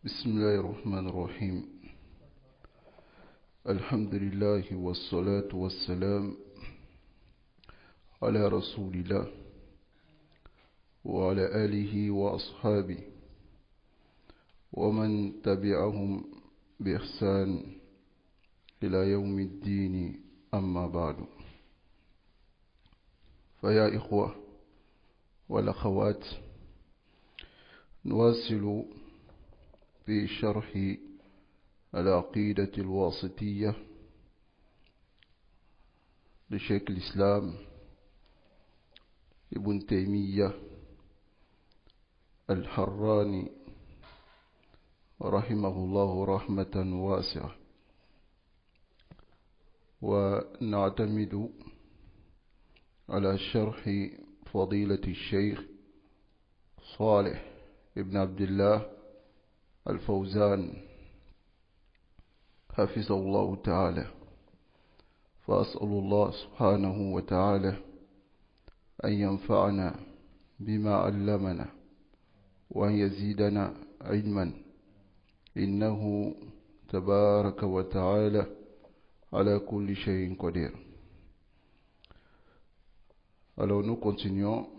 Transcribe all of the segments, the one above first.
بسم الله الرحمن الرحيم. الحمد لله والصلاة والسلام على رسول الله وعلى آله وأصحابه ومن تبعهم بإحسان إلى يوم الدين، أما بعد. فيا إخوة والأخوات، نواصل في شرح العقيدة الواسطية لشيخ الإسلام ابن تيمية الحراني رحمه الله رحمة واسعة، ونعتمد على شرح فضيلة الشيخ صالح ابن عبد الله الفوزان حفظه الله تعالى. فأسأل الله سبحانه وتعالى أن ينفعنا بما علمنا وأن يزيدنا علما، إنه تبارك وتعالى على كل شيء قدير. Alors nous continuons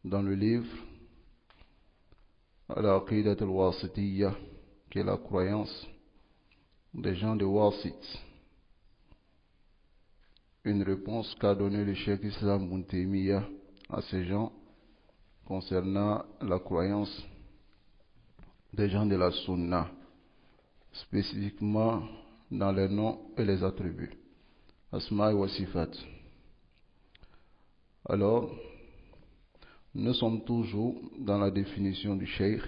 dans le livre Al-Aqidat al-Wasitiyya, qui est la croyance des gens de Wasit. Une réponse qu'a donnée le Cheikh Islam Ibn Taymiyyah à ces gens concernant la croyance des gens de la Sunna, spécifiquement dans les noms et les attributs, Asma wa Sifat. Alors, nous sommes toujours dans la définition du Cheikh,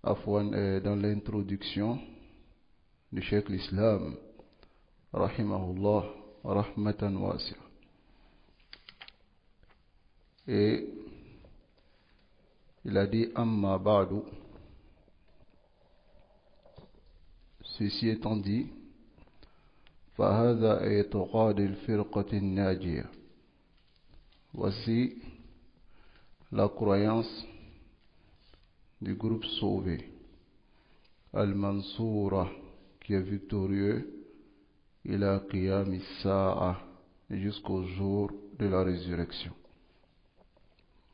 dans l'introduction du Cheikh l'Islam, rahimahullah, rahmatan wasi'a. Et il a dit amma ba'du. Ceci étant dit, فهذا اعتقاد الفرقة الناجية. Voici la croyance du groupe sauvé, Al-Mansoura, qui est victorieux, ila qiyam as-sa'a, jusqu'au jour de la résurrection.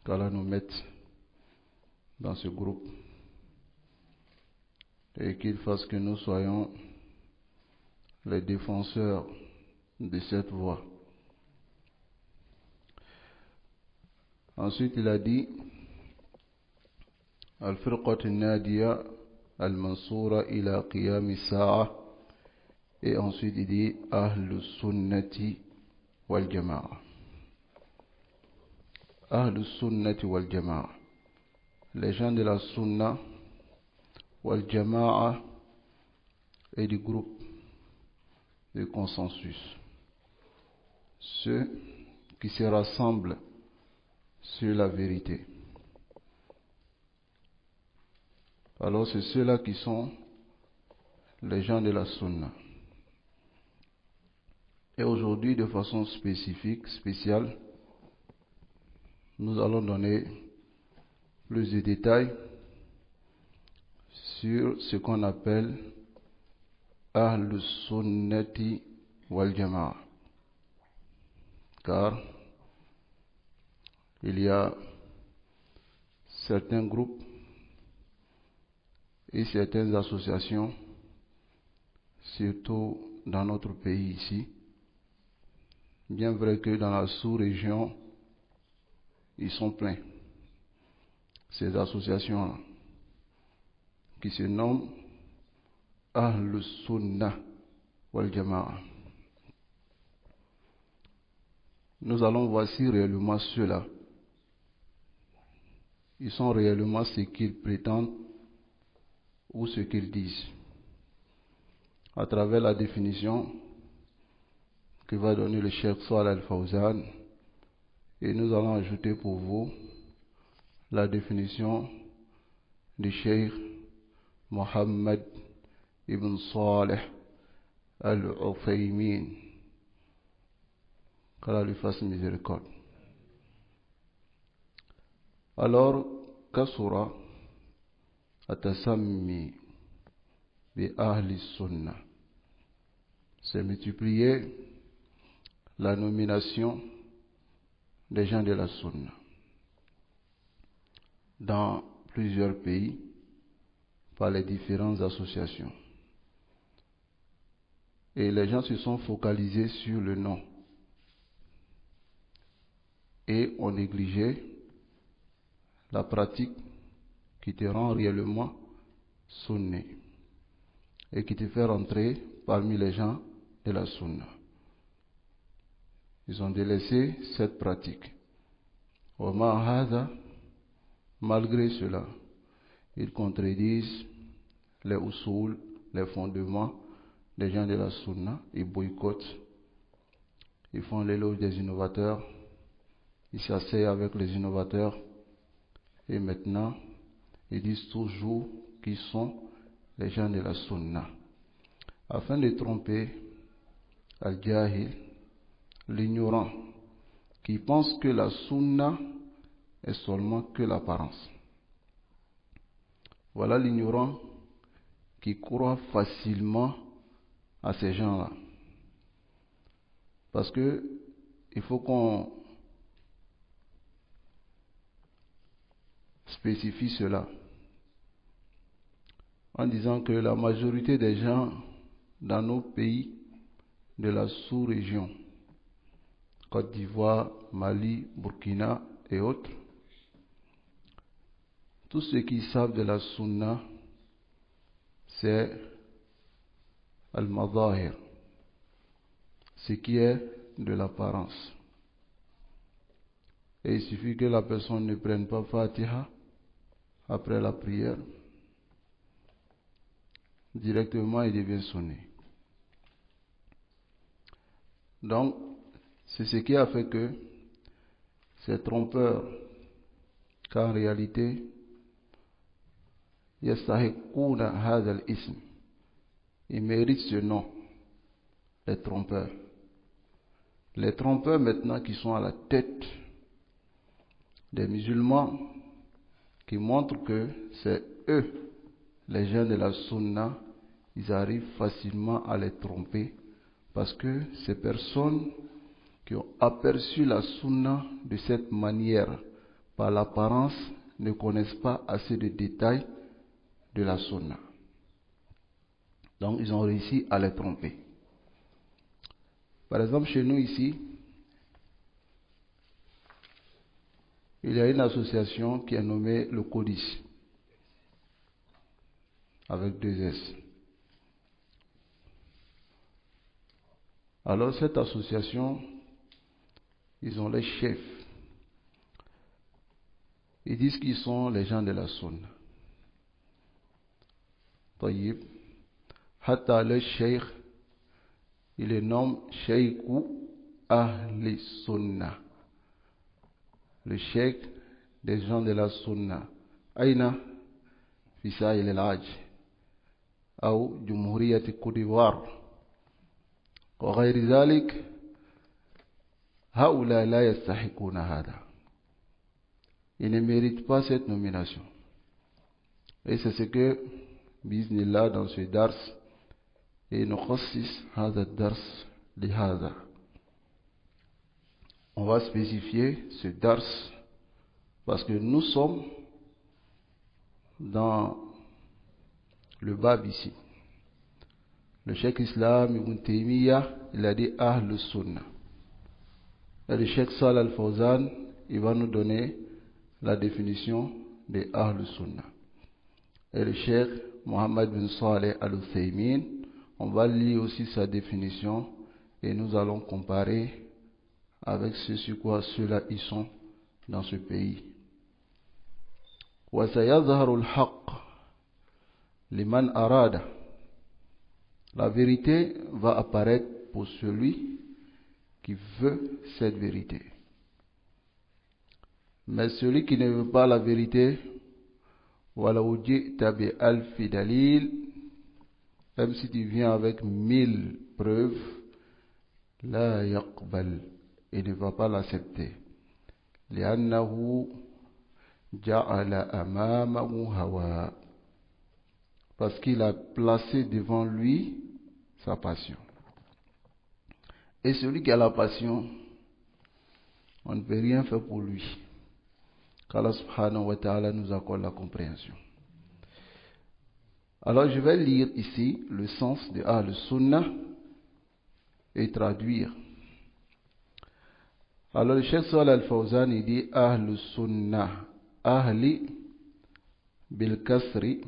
Qu'Allah nous mette dans ce groupe et qu'il fasse que nous soyons les défenseurs de cette voie. Ensuite, il a dit Al-Firqat al-Nadiya al-Mansura ila qiyam as-sa'a. Et ensuite, il dit Ahlus Sunnati wal Jama'a. Ahlus Sunnati wal Jama'a. Les gens de la Sunna wal Jama'a et du groupe de consensus. Ceux qui se rassemblent sur la vérité. Alors c'est ceux-là qui sont les gens de la Sunna. Et aujourd'hui, de façon spécifique, spéciale, nous allons donner plus de détails sur ce qu'on appelle Ahlus Sunnati wal Jama'a. Car il y a certains groupes et certaines associations, surtout dans notre pays ici, bien vrai que dans la sous-région, ils sont pleins. Ces associations-là, qui se nomment Ahlus Sunnah wal Jama'a. Nous allons voir si réellement ceux-là, ils sont réellement ce qu'ils prétendent ou ce qu'ils disent, à travers la définition que va donner le Cheikh Salih al-Fawzan, et nous allons ajouter pour vous la définition du Cheikh Mohammed ibn Salih al-Uthaymin, qu'Allah lui fasse miséricorde. Alors, Kasura Atasammi bi ahli sunnah. C'est multiplier la nomination des gens de la sunna dans plusieurs pays par les différentes associations. Et les gens se sont focalisés sur le nom et ont négligé la pratique qui te rend réellement sunni et qui te fait rentrer parmi les gens de la sunna. Ils ont délaissé cette pratique. Malgré cela, ils contredisent les usul, les fondements des gens de la sunna. Ils boycottent, ils font l'éloge des innovateurs, ils s'asseyent avec les innovateurs et maintenant ils disent toujours qu'ils sont les gens de la sunna, afin de tromper al-jahil, l'ignorant, qui pense que la sunna est seulement que l'apparence. Voilà l'ignorant qui croit facilement à ces gens-là. Parce que il faut qu'on spécifie cela en disant que la majorité des gens dans nos pays de la sous-région, Côte d'Ivoire, Mali, Burkina et autres, tous ceux qui savent de la sunna, c'est al-madahir, ce qui est de l'apparence. Et il suffit que la personne ne prenne pas Fatiha après la prière, directement il devient sunni. Donc, c'est ce qui a fait que c'est trompeur, qu'en réalité, yastahiquna hadha al-ism, ils méritent ce nom, les trompeurs. Les trompeurs maintenant qui sont à la tête des musulmans, qui montrent que c'est eux, les gens de la sunna, ils arrivent facilement à les tromper parce que ces personnes qui ont aperçu la sunna de cette manière, par l'apparence, ne connaissent pas assez de détails de la sunna. Donc ils ont réussi à les tromper. Par exemple, chez nous ici, il y a une association qui est nommée le CODIS, avec 2 S. Alors cette association, ils ont les chefs. Ils disent qu'ils sont les gens de la sunna. Taïb, hatta le cheikh, il les nomme Cheikhu Ahli Sunna, le cheikh des gens de la sunna. Aïna fi sahil al-Hajj ou Jumhuriyat Côte d'Ivoire wa ghayr dhalik, haoula la yastahiquna hada. Ils ne méritent pas cette nomination. Et c'est ce que biznillah dans ce dars, et nukhassis hada dars lihada, on va spécifier ce dars parce que nous sommes dans le bab ici. Le cheikh Islam Ibn Taymiyyah, il a dit Ahl Sunnah. Et le cheikh Salih Al-Fawzan, il va nous donner la définition de Ahl Sunnah. Et le cheikh Mohammed bin Saleh Al-Uthaymin, on va lire aussi sa définition et nous allons comparer avec ce sur quoi ceux-là ils sont dans ce pays. وَسَيَظْهَرُ الْحَقِّ لِمَنْ أَرَادَ. La vérité va apparaître pour celui qui veut cette vérité. Mais celui qui ne veut pas la vérité, وَلَوْ جِئْتَ بِأَلْفِ دَلِيلٍ, même si tu viens avec 1000 preuves, la yaqbal, il ne va pas l'accepter. لأنه جعل أمامه هوى, parce qu'il a placé devant lui sa passion. Et celui qui a la passion, on ne peut rien faire pour lui. Qu'Allah subhanahu wa ta'ala nous accorde la compréhension. Alors je vais lire ici le sens de Ahl-Sunnah et traduire. Alors le Cheikh Salih Al-Fawzan il dit Ahl-Sunnah, Ahli bil kasri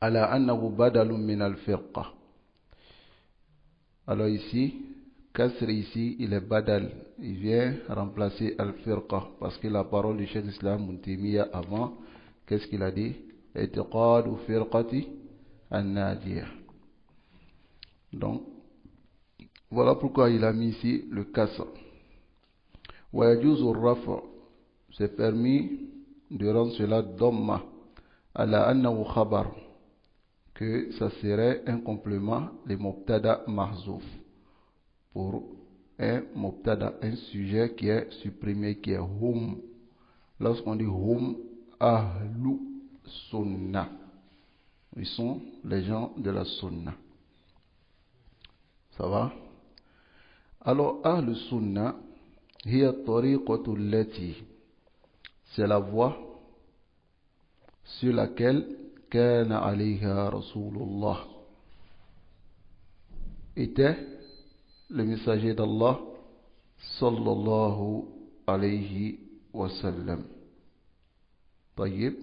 ala annahu badalun min al-firqa. Alors ici, kasri ici, il est badal, il vient remplacer al-firqa parce que la parole du Cheikh Islam Muntimiyya avant, qu'est-ce qu'il a dit? Itiqadu firqati an-najiyah. Donc, voilà pourquoi il a mis ici le kasr. Wa yajuzu ar-raf', c'est permis de rendre cela dhamma ala annahu khabar, que ça serait un complément les mubtada mahzouf pour un mubtada, un sujet qui est supprimé, qui est hum. Lorsqu'on dit hum ahlu sunnah, ils sont les gens de la sunnah. Ça va? Alors ahlu sunnah hiya tariqatu allati, c'est la voie sur laquelle kana alayha Rasulullah, était le messager d'Allah sallallahu alayhi wa sallam. Tayyib,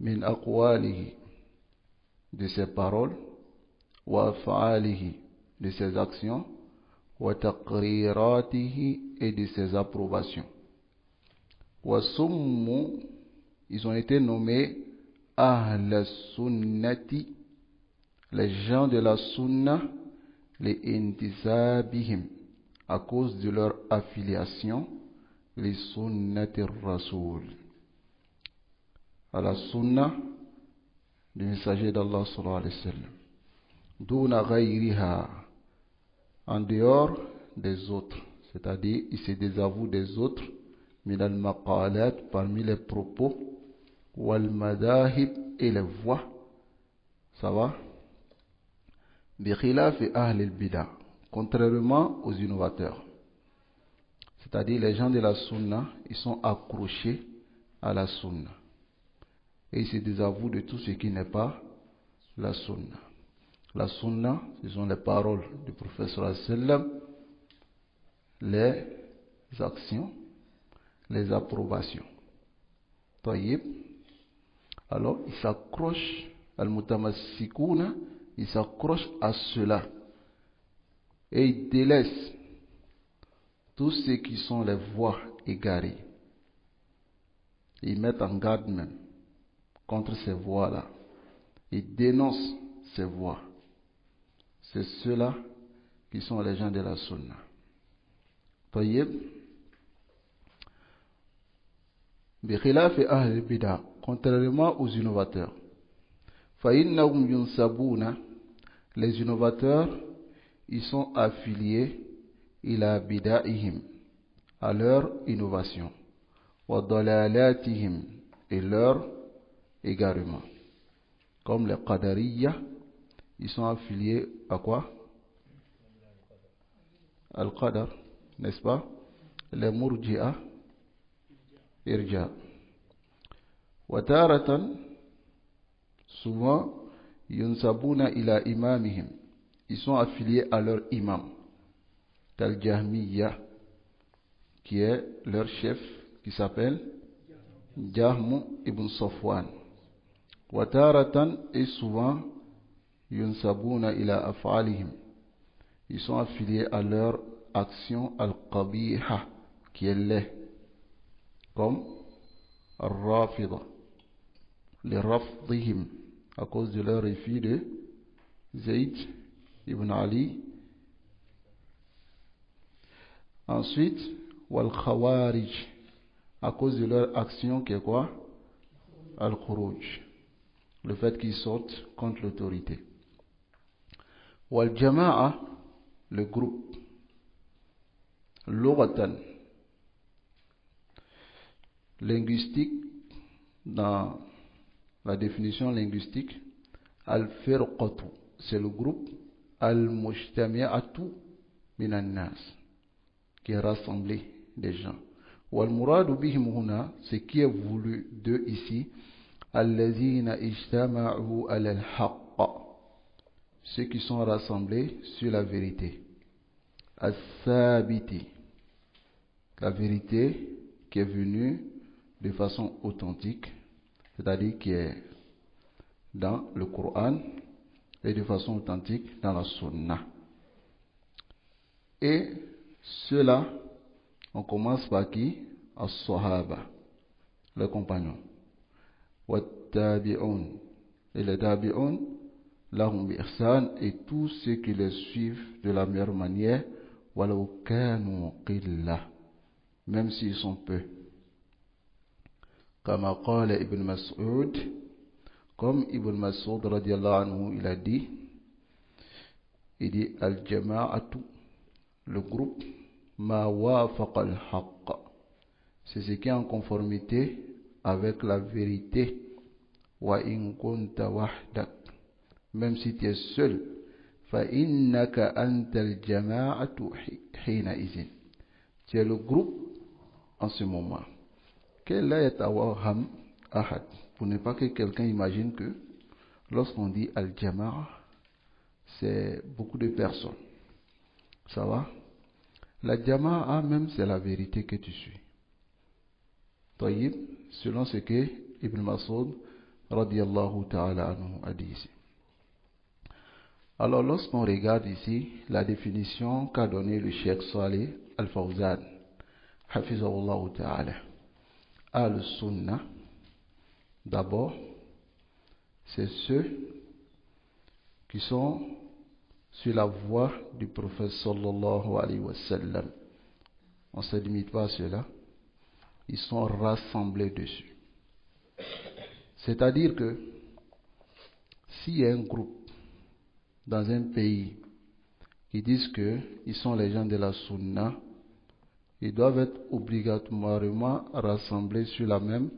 min aqwalihi, de ses paroles, wa af'alihi, de ses actions, wa taqriratihi, et de ses approbations. Wa summu, ils ont été nommés Ahl Sunnati, les gens de la Sunna, les intisabihim, à cause de leur affiliation, les Sunnati Rasoul, à la Sunna du messager d'Allah sallallahu alayhi wa sallam. Duna ghayriha, en dehors des autres, c'est-à-dire il se désavoue des autres, min al-maqalat, parmi les propos, wal madahib, et les voix. Ça va? Bi khilafi ahli al-bida, contrairement aux innovateurs. C'est-à-dire les gens de la sunna, ils sont accrochés à la sunna. Et ils se désavouent de tout ce qui n'est pas la sunna. La sunna, ce sont les paroles du prophète sallallahu alayhi wa sallam, les actions, les approbations. Tayyib. Alors, ils s'accrochent, al-mutamassikuna, ils s'accrochent à cela. Et ils délaissent tous ceux qui sont les voies égarées. Ils mettent en garde même contre ces voies-là. Ils dénoncent ces voies. C'est ceux-là qui sont les gens de la sunna. Tayyib. Bikhilafi ahli bida, contrairement aux innovateurs. Fa'innahum yunsabuna, les innovateurs, ils sont affiliés ila bida'ihim, à leur innovation, wa dalalatihim, et leur égarement. Comme les Qadariyya, ils sont affiliés à quoi? Al-Qadar, n'est-ce pas? Les Murji'a, Irja. Wa taratan, souvent, yunsabuna ila imamihim, ils sont affiliés à leur imam, Al-Jahmiyya, qui est leur chef, qui s'appelle Jahmu ibn Safwan. Wa taratan, et souvent, yunsabuna ila af'alihim, ils sont affiliés à leur action al-qabiha, qui est laid, comme al-rafida, les rafdihim, à cause de leur refus de Zayd ibn Ali. Ensuite, wal-khawarij, à cause de leur action qui est quoi? Al-khuruj, le fait qu'ils sortent contre l'autorité. Wal-jama'a, le groupe. Lughatan, linguistique, dans la définition linguistique, al-firqatu, c'est le groupe, al-mujtami'atu minan nas, qui est rassemblé des gens. Wal-muradu bihim huna, ce qui est voulu d'eux ici, allazina ijtama'u al-haqq, ceux qui sont rassemblés sur la vérité. As-sabiti, la vérité qui est venue de façon authentique, c'est-à-dire qui est dans le Coran et de façon authentique dans la Sunna. Et cela, on commence par qui? As-Sahaba, les compagnons. Wat-tabi'un, et les tabi'un, lahum bi ihsan, et tous ceux qui les suivent de la meilleure manière, walau kanu qillah, même s'ils sont peu. Kama qala Ibn Mas'ud, comme Ibn Mas'ud radiallahu anhu, il a dit, al-jama'atu, le groupe, ma wafaqa al-haqq, c'est ce qui est en conformité avec la vérité. Wa in kunta wahdak, même si tu es seul, fa innaka antal jama'atu hina izin, tu es le groupe en ce moment. Quel est awaham ahad, pour ne pas que quelqu'un imagine que lorsqu'on dit al-jama'a, c'est beaucoup de personnes. Ça va? La jama'a même, c'est la vérité que tu suis. Taïb, selon ce que Ibn Mas'ud radiallahu ta'ala anhu a dit ici. Alors lorsqu'on regarde ici la définition qu'a donnée le Cheikh Saleh Al-Fawzan, hafizahullah ta'ala, al-sunnah, d'abord, c'est ceux qui sont sur la voie du prophète sallallahu alayhi wa sallam. On ne se limite pas à cela. Ils sont rassemblés dessus. C'est-à-dire que s'il y a un groupe dans un pays qui disent qu'ils sont les gens de la sunna, ils doivent être obligatoirement rassemblés sur la même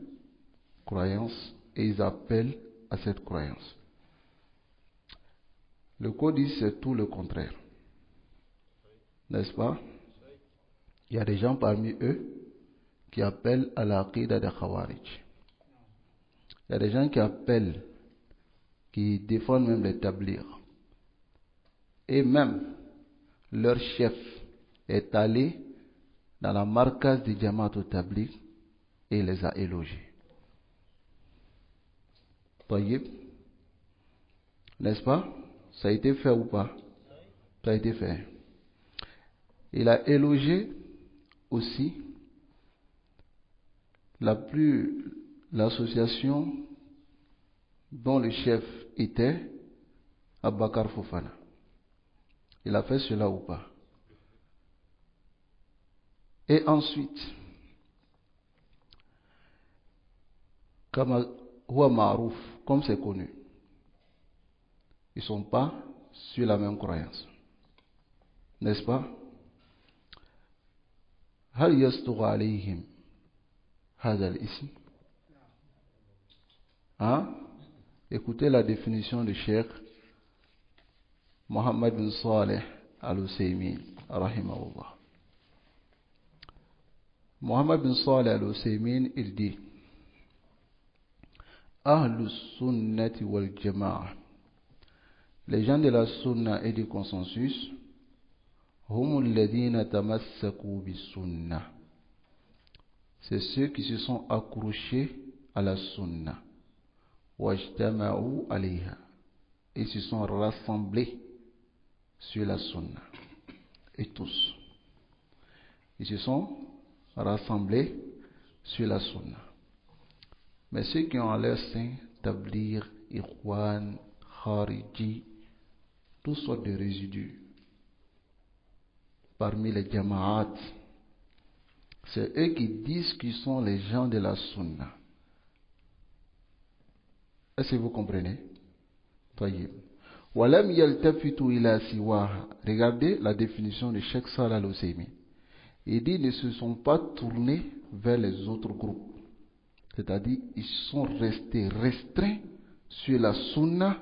croyance et ils appellent à cette croyance. Le code dit c'est tout le contraire. N'est-ce pas? Il y a des gens parmi eux qui appellent à l'aqida de Khawarij. Il y a des gens qui appellent, qui défendent même les tablighs. Et même leur chef est allé dans la markaz de Jamaat al-Tabligh et les a élogiés. Taïb, n'est-ce pas? Ça a été fait ou pas? Ça a été fait. Il a élogié aussi l'association dont le chef était Abakar Fofana. Il a fait cela ou pas? Et ensuite, comme c'est connu, ils ne sont pas sur la même croyance. N'est-ce pas? Hal yastugh alayhim hadha al-ism? Écoutez la définition du Cheikh Mohammed bin Saleh al-Uthaymin, rahimahullah. Mohammed bin Saleh al-Uthaymin, il dit Ahlus sunnati wal jama'a, les gens de la sunna et du consensus, humul ladina tamassaku bis sunnah, c'est ceux qui se sont accrochés à la sunna, wajtama'u alayha, et se sont rassemblés sur la sunna. Et tous, ils se sont rassemblés sur la sunna. Mais ceux qui ont à leur sein tabligh, ikhwan, khariji, toutes sortes de résidus parmi les jama'at, c'est eux qui disent qu'ils sont les gens de la sunna. Est-ce que vous comprenez? Walam yaltafitu ila siwaha. Regardez la définition de Cheikh Saleh al-Uthaymin. Il dit ne se sont pas tournés vers les autres groupes. C'est-à-dire, ils sont restés restreints sur la sunna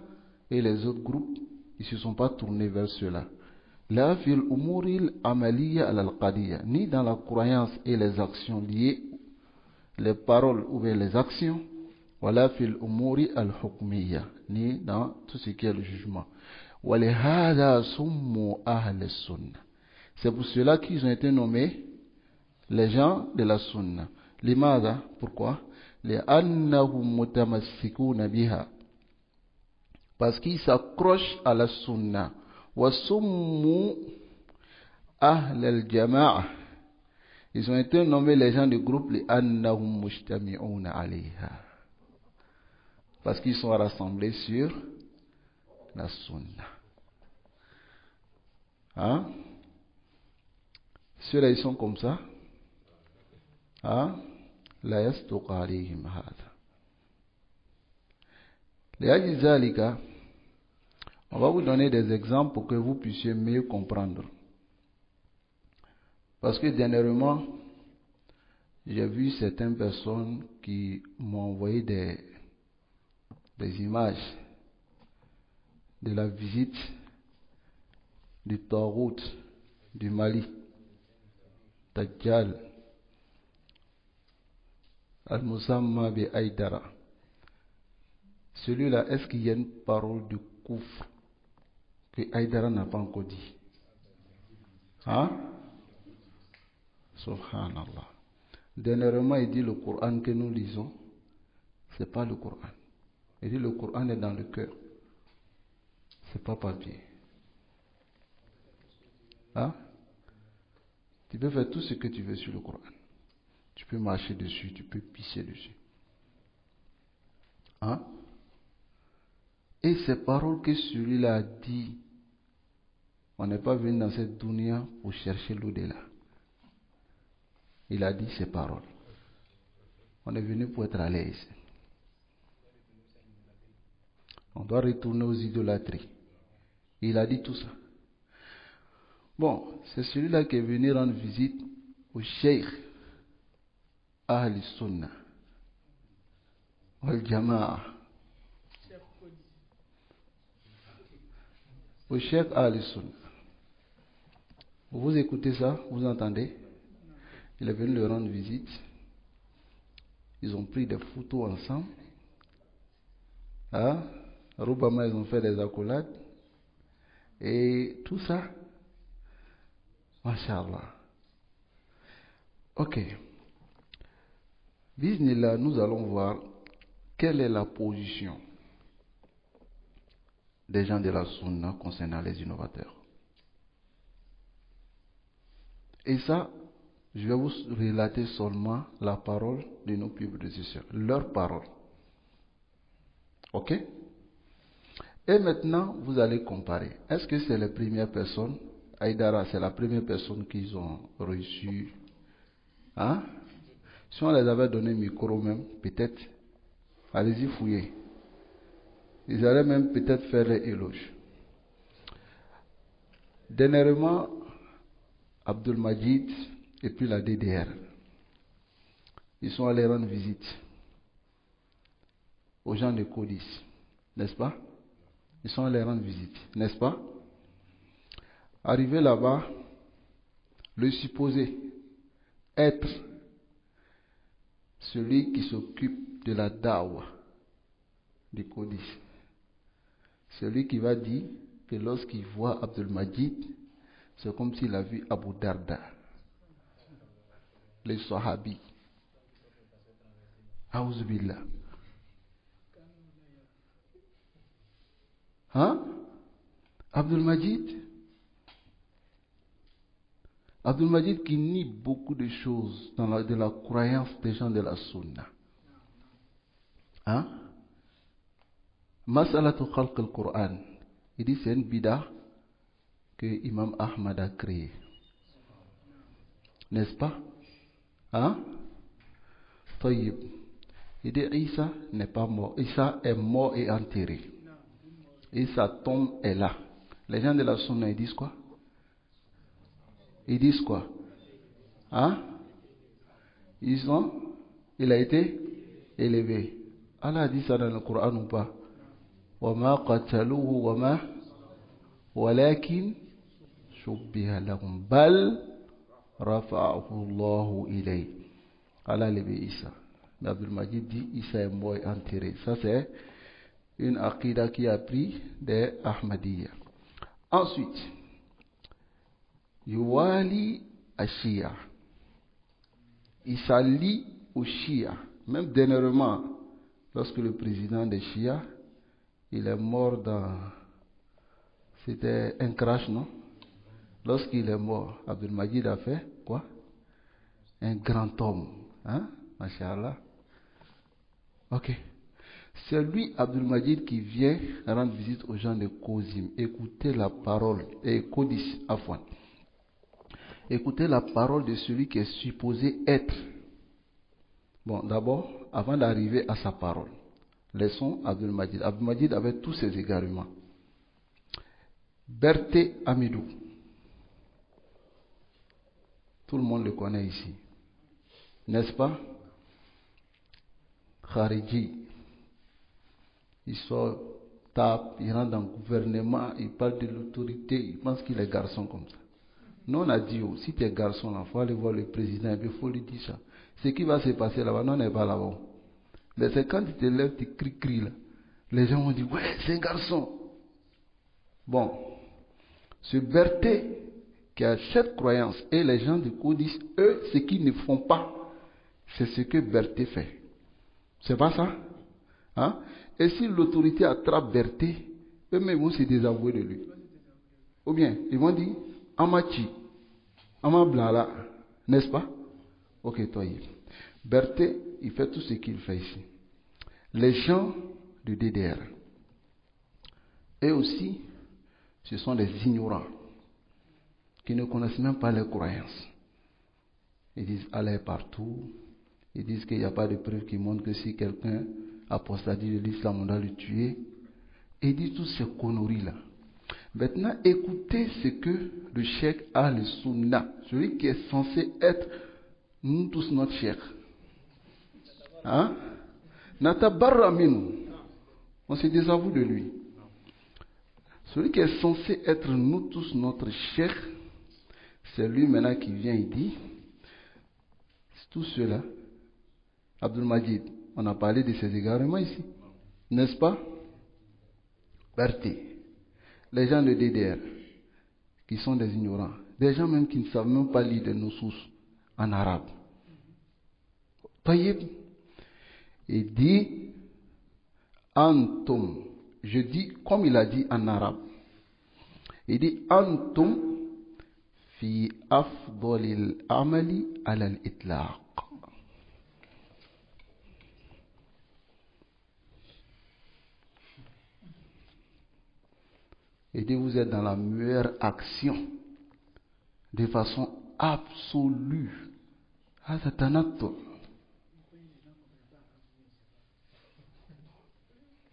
et les autres groupes, ils ne se sont pas tournés vers cela. La fil umuril amaliya al-qadiyya, ni dans la croyance et les actions liées, les paroles ou bien les actions, wala fil umuri al-hukmiyya, ni dans tout ce qui est le jugement. Walihada summu ahl sunna. C'est pour cela qu'ils ont été nommés les gens de la sunna. Limada, pourquoi? لأنهم متمسكون بها, parce qu'ils s'accrochent à la sunna. وسموا أهل الجماعة, ils ont été nommés les gens du groupe لأنهم مجتمعون عليها, parce qu'ils sont rassemblés sur la sunna. Hein? Ceux-là ils sont comme ça. Hein? لا يصدق عليهم هذا. لأجل ذلك, on va vous donner des exemples pour que vous puissiez mieux comprendre. Parce que dernièrement, j'ai vu certaines personnes qui m'ont envoyé des images de la visite du Tarout du Mali, Dajjal, Al-Musamma bi Aïdara. Celui-là, est-ce qu'il y a une parole de kufr que Aïdara n'a pas encore dit? Hein? Subhanallah. Dernièrement, il dit le Coran que nous lisons, ce n'est pas le Coran. Il dit le Coran est dans le cœur. Ce n'est pas papier. Hein? Tu peux faire tout ce que tu veux sur le Coran. Tu peux marcher dessus, tu peux pisser dessus. Hein? Et ces paroles que celui-là a dit, on n'est pas venu dans cette dunya pour chercher l'au-delà. Il a dit ces paroles. On est venu pour être à l'aise. On doit retourner aux idolâtries. Il a dit tout ça. Bon, c'est celui-là qui est venu rendre visite au Cheikh Ahl Sunnah wal Jama'a. Au Cheikh Ahl Sunnah. Vous écoutez ça, vous entendez? Il est venu leur rendre visite. Ils ont pris des photos ensemble. Hein? Roubama, ils ont fait des accolades. Et tout ça. Masha'Allah. Ok. Bismillah, nous allons voir quelle est la position des gens de la Sunna concernant les innovateurs. Et ça, je vais vous relater seulement la parole de nos plus prédécesseurs, leur parole. Ok? Et maintenant, vous allez comparer. Est-ce que c'est la première personne? Aïdara, c'est la première personne qu'ils ont reçue. Hein? Si on les avait donné un micro même, peut-être, allez-y fouiller. Ils allaient même peut-être faire les éloges. Dernièrement, Abdul Majid et puis la DDR, ils sont allés rendre visite aux gens de Codis, n'est-ce pas? Ils sont allés rendre visite, n'est-ce pas? Arrivé là-bas, le supposé être celui qui s'occupe de la dawa de Codis, celui qui va dire que lorsqu'il voit Abdul Majid, c'est comme s'il a vu Abu Darda, les Sahabi. Aouzubillah. Hein? Abdul Majid qui nie beaucoup de choses de la croyance des gens de la Sunna. Hein? Masalatu khalq al-Qur'an. Il dit c'est une bida que Imam Ahmad a créée. N'est-ce pas? Hein? Tayyib. Il dit Isa n'est pas mort. Isa est mort et enterré. Et sa tombe est là. Les gens de la Sunna, ils disent quoi? Ils disent quoi? Hein? Il a été élevé. Allah a dit ça dans le Coran ou pas? وَمَا قَتَلُوهُ وَمَا وَلَكِنْ شُبِّهَ لَهُمْ بَلْ رَفَعَهُ اللَّهُ إِلَيْهِ. Allah a élevé Issa. Mais Abdul Majid dit Issa est mort et enterré. Ça c'est une aqida qui a pris des Ahmadiyya. Ensuite, Yuwali Ashia. Il s'allie aux Shia. Même dernièrement, lorsque le président des Shia, il est mort dans... C'était un crash, non? Lorsqu'il est mort, Abdul Majid a fait quoi? Un grand homme. Hein? Masha'Allah. Ok. C'est lui, Abdul Majid, qui vient rendre visite aux gens de Kozim. Écoutez la parole. Et Kodis, Afwan. Écoutez la parole de celui qui est supposé être. Bon, d'abord, avant d'arriver à sa parole, laissons Abdul Majid. Abdul Majid avait tous ses égarements. Berthe Amidou. Tout le monde le connaît ici. N'est-ce pas? Khariji. Il sort, tape, il rentre dans le gouvernement, il parle de l'autorité, il pense qu'il est garçon comme ça. Nous on a dit, oh, si tu es garçon, il faut aller voir le président, il faut lui dire ça. Ce qui va se passer là-bas, non, on n'est pas là-bas. Mais c'est quand tu te lèves, tu cries là. Les gens vont dire, ouais, c'est un garçon. Bon, ce Berthe qui a cette croyance, et les gens du Kodis, eux, ce qu'ils ne font pas, c'est ce que Berthe fait. C'est pas ça? Hein? Et si l'autorité attrape Berthe, eux-mêmes vont se désavouer de lui. Ou bien, ils vont dire, Amachi, Amablala, n'est-ce pas? Ok, toi, Berthe, il fait tout ce qu'il fait ici. Les gens du DDR, eux aussi, ce sont des ignorants qui ne connaissent même pas les croyances. Ils disent Allah est partout. Ils disent qu'il n'y a pas de preuve qui montrent que si quelqu'un apostasie de l'islam, on doit le tuer. Et ils disent toutes ces conneries-là. Maintenant, écoutez ce que le cheikh al-Sunna, celui qui est censé être nous tous notre cheikh. Hein? Natabarra minu. On se désavoue de lui. Celui qui est censé être nous tous notre cheikh, c'est lui maintenant qui vient et dit, tout cela, Abdul Majid, on a parlé de ses égarements ici, n'est-ce pas? Berthe, les gens de DDR, qui sont des ignorants, des gens même qui ne savent même pas lire de nos sources en arabe. Taïb, il dit, Antum, je dis comme il a dit en arabe, il dit, Antum fi afdalil amali alal itlaq. Il dit, vous êtes dans la meilleure action, de façon absolue.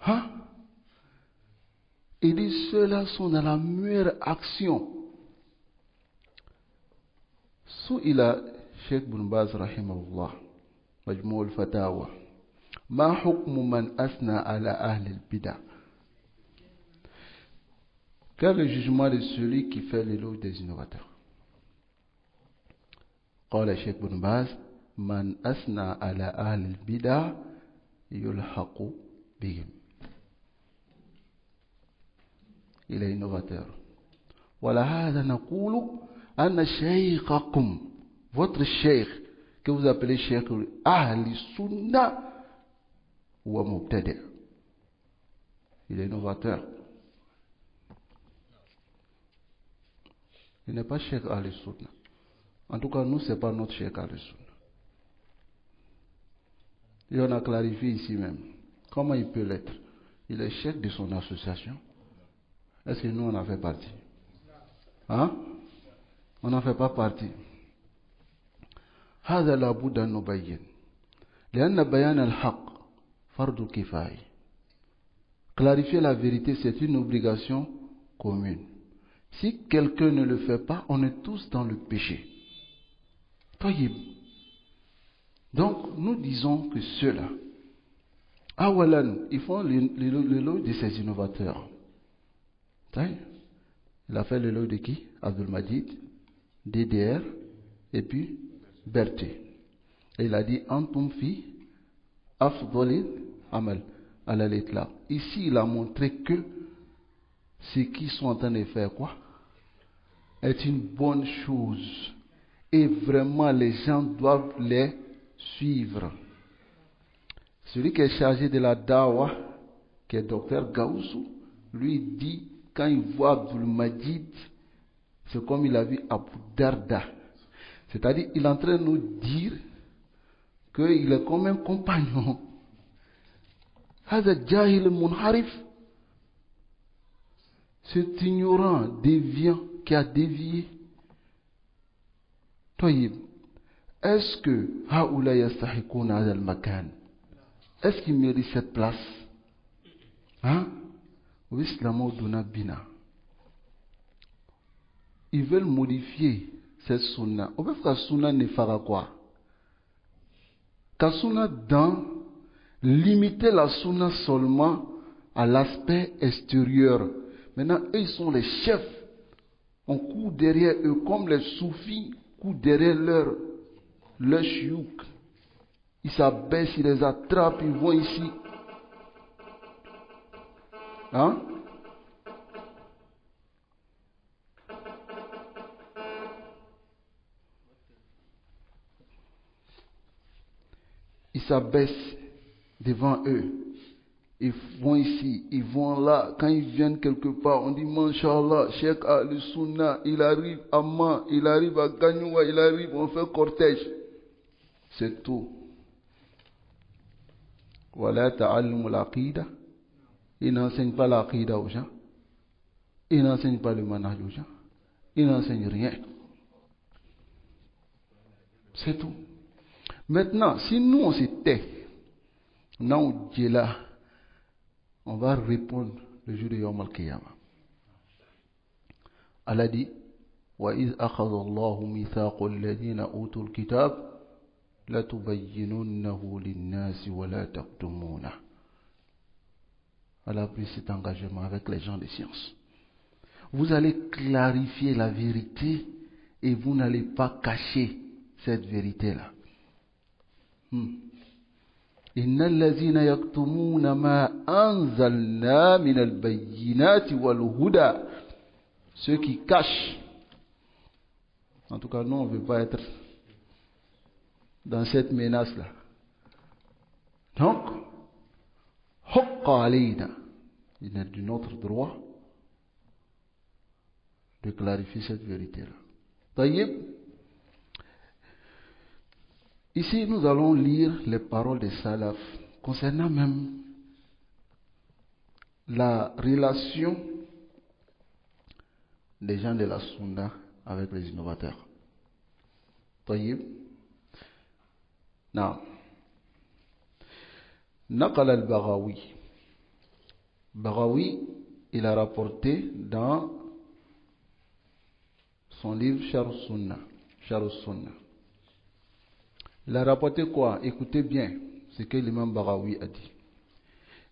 Hein? Il dit, ceux-là sont dans la meilleure action. Su'ila Sheikh Ibn Baz rahimahullah, Majmu' al-Fatawa, ma hukmu man asna ala ahli al-bid'ah? Quel est le jugement de celui qui fait l'éloge des innovateurs? قال Sheikh Ibn Baz, man asna ala ahli al-bid'ah yulhaqu bihim. Il est innovateur. ولهذا نقول أن شيخكم, votre cheikh que vous appelez cheikh Ahli Sunna ou Mubtadi'. Il est innovateur. Il n'est pas cheikh Ahli Sunna. En tout cas, nous, ce n'est pas notre cheikh Ahli Sunna. Et on a clarifié ici même. Comment il peut l'être? Il est cheikh de son association. Est-ce que nous, on en fait partie? Hein? On n'en fait pas partie. هذا لابد أن نبين لأن بيان الحق فرض كفاية. Clarifier la vérité, c'est une obligation commune. Si quelqu'un ne le fait pas, on est tous dans le péché. Toyib. Donc, nous disons que ceux-là Awalan, ils font l'éloge de ces innovateurs. Il a fait l'éloge de qui? Abdul Majid, DDR, et puis Berthe. Et il a dit Antum fi afdolil amal ala l'itla. Ici, il a montré que ce qu'ils sont en train de faire, quoi, est une bonne chose. Et vraiment, les gens doivent les suivre. Celui qui est chargé de la dawa, qui est docteur Gaussou, lui dit, quand il voit Abdul Majid, c'est comme il a vu Abu Darda. C'est-à-dire, il est en train de nous dire qu'il est comme un compagnon. Hada Jahil Munharif, cet ignorant déviant qui a dévié. Toyib, est-ce que Haoula Yastahikouna al Makan, est-ce qu'il mérite cette place? Hein? Ils veulent modifier cette sunna. On peut faire sunna ne fera quoi? Ka sunna dans limiter la sunna seulement à l'aspect extérieur. Maintenant, eux, ils sont les chefs. On court derrière eux comme les soufis courent derrière leur chiouk. Ils s'abaissent, ils les attrapent, ils vont ici. Hein? Ils s'abaissent devant eux. Ils vont ici, ils vont là. Quand ils viennent quelque part, on dit Masha'Allah, Cheikh al-Sunna, il arrive à Man, il arrive à Gagnoua, il arrive, on fait cortège. C'est tout. Voilà ta'allum al-aqida. Il n'enseigne pas l'aqida aux gens. Il n'enseigne pas le manhaj aux gens. Il n'enseigne rien. C'est tout. Maintenant, si nous on se tait, non, Dieu là, on va répondre le jour de Yawm al-Qiyamah. Allah dit وَإِذْ أَخَذَ اللَّهُ مِيثَاقَ الَّذِينَ أُوتُوا الْكِتَابَ لَتُبَيِّنُنَّهُ لِلنَّاسِ وَلَا تَكْتُمُونَهُ. Allah a pris cet engagement avec les gens de science. Vous allez clarifier la vérité et vous n'allez pas cacher cette vérité-là. إن الذين يكتمون ما أنزلنا من البينات والهدى. Ceux qui cachent. En tout cas, nous, on ne veut pas être dans cette menace-là. Donc, il est de notre droit de clarifier cette vérité-là. Taïeb. Ici, nous allons lire les paroles des salaf concernant même la relation des gens de la Sunna avec les innovateurs. طيب. نعم. نقل البغوي. Baghawi, il a rapporté dans son livre Sharh Sunnah. Il a rapporté quoi? Écoutez bien ce que l'imam Baghawi a dit.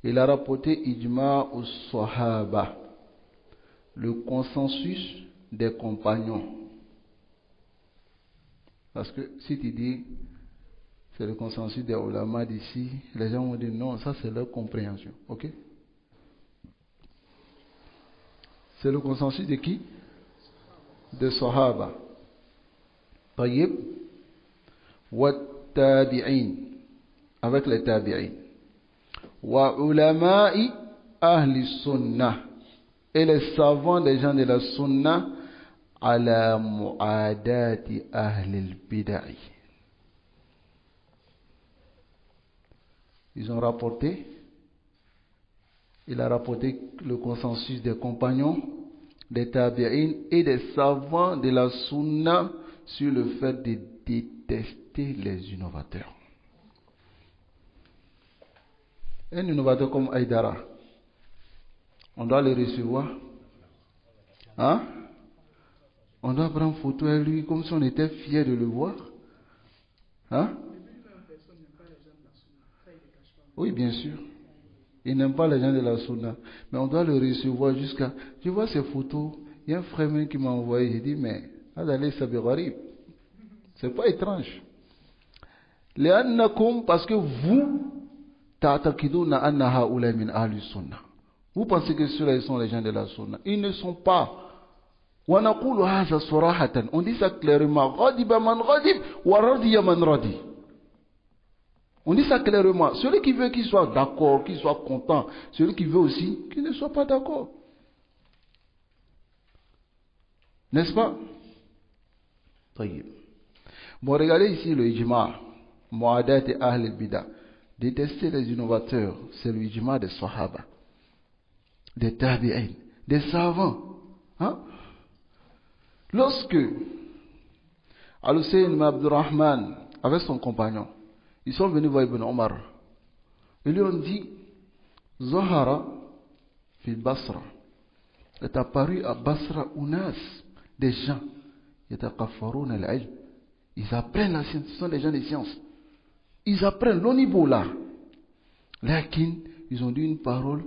Il a rapporté Ijma' al-Sahaba, le consensus des compagnons. Parce que si tu dis c'est le consensus des ulama d'ici, les gens vont dire non, ça c'est leur compréhension. Ok? C'est le consensus de qui? De Sahaba. Tayyib. Wa tabi'in. Avec les tabi'in. Wa ulama'i ahli sunnah. Et les savants des gens de la sunnah ala mu'adati ahli al-bid'ah. Ils ont rapporté, il a rapporté le consensus des compagnons, des tabi'in et des savants de la sunna sur le fait de détester les innovateurs. Un innovateur comme Haïdara, on doit le recevoir. Hein? On doit prendre photo avec lui comme si on était fier de le voir. Hein? Oui, bien sûr. Il n'aime pas les gens de la sunna. Mais on doit le recevoir jusqu'à... Je vois ces photos. Il y a un frère qui m'a envoyé. Il dit, mais, c'est pas étrange. Parce que vous, vous pensez que ceux-là sont les gens de la sunna. Ils ne sont pas. On dit ça clairement. On dit ça clairement. Celui qui veut qu'il soit d'accord, qu'il soit content. Celui qui veut aussi qu'il ne soit pas d'accord. N'est-ce pas? Bon, regardez ici le ijma. Mu'adat et Ahl al-Bida. Détester les innovateurs, c'est le ijma des Sahaba, des Tabi'in, des savants. Hein? Lorsque Al-Hussein ibn Abdurrahman, avec son compagnon, ils sont venus voir Ibn Omar. Ils lui ont dit, Zahara fi Basra. Est apparu à Basra Unas, des gens, ils apprennent la science, ce sont des gens de science. Ils apprennent l'onibola. Lakin, ils ont dit une parole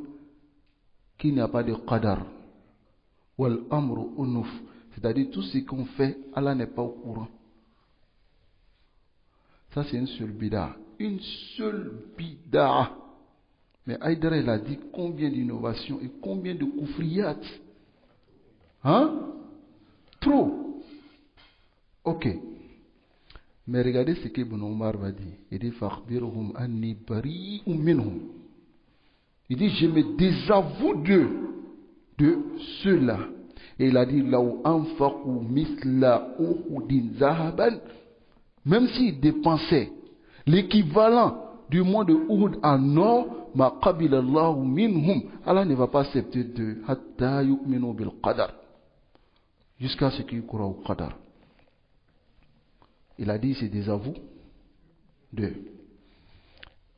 qu'il n'y a pas de qadar. Wal amru unuf. C'est-à-dire tout ce qu'on fait, Allah n'est pas au courant. Ça c'est une seule bida. Une seule bida. Mais Haïdara il a dit combien d'innovations et combien de koufriyat. Hein? Trop. Ok. Mais regardez ce qu'Ibn Omar va dire. Il dit Fakhbirhum anni bari'un minhum. Il dit je me désavoue de ceux-là. Et il a dit law anfaqu misla uhudin zahaban, même s'ils dépensaient l'équivalent du mois de Uhud en or, ma qabila Allahu minhum, Allah ne va pas accepter d'eux hatta yu'minu bil qadar, jusqu'à ce qu'ils croient au qadar. Il a dit c'est des aveux d'eux.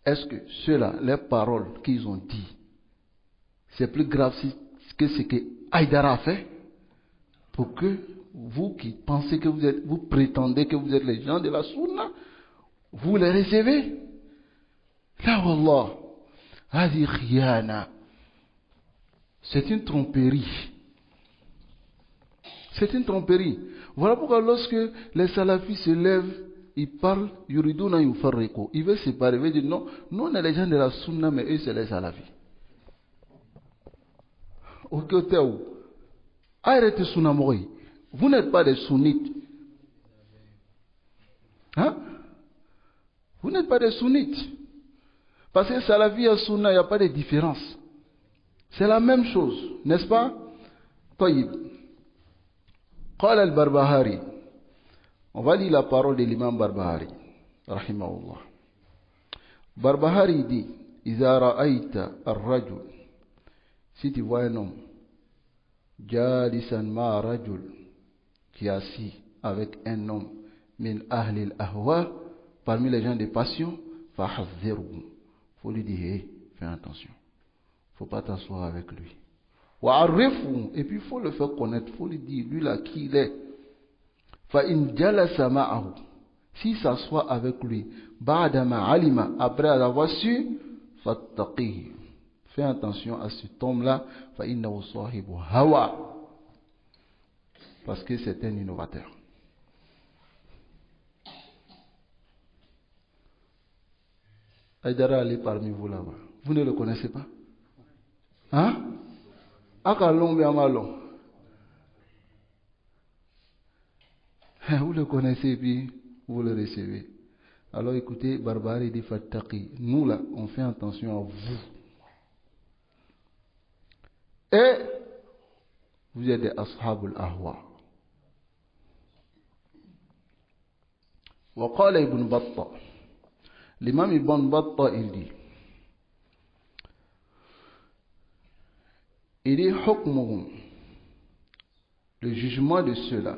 Est-ce que ceux-là, les paroles qu'ils ont dit, c'est plus grave que ce que Haïdara a fait? Pour que vous qui pensez que vous prétendez que vous êtes les gens de la sunna, vous les recevez? Là, wallah, hadi khiyana. C'est une tromperie. C'est une tromperie. Voilà pourquoi lorsque les salafis se lèvent, ils parlent, yuriduna yufarriqu. Ils veulent séparer, ils veulent dire non, nous on est les gens de la sunna, mais eux c'est les salafis. Ok, où? Arrêtez sunna mori. Vous n'êtes pas des sunnites. Hein? Vous n'êtes pas des sunnites. Parce que salafi et sunna, il n'y a pas de différence. C'est la même chose, n'est-ce pas? Taïb. قال البربهاري. On va lire la parole de l'imam Barbahari, rahimahullah. Barbahari dit, إذا رأيت الرجل, si tu vois un homme, جالسا مع رجل, qui est assis avec un homme, min أهل الأهواء, parmi les gens de passion, فحذره, faut lui dire, hey, fais attention, faut pas t'asseoir avec lui. Et puis il faut le faire connaître, il faut lui dire, lui là qui il est. S'il s'assoit avec lui, après avoir su, fais attention à cet homme-là, parce que c'est un innovateur. Haïdara est parmi vous là-bas. Vous ne le connaissez pas? Hein? Vous le connaissez et puis vous le recevez. Alors écoutez, Barbari dit Fattaqi. Nous là, on fait attention à vous. Et vous êtes des Ashabul Ahwa. وقال ابن بطة. L'imam Ibn Battah il dit hukmuhum, le jugement de ceux-là,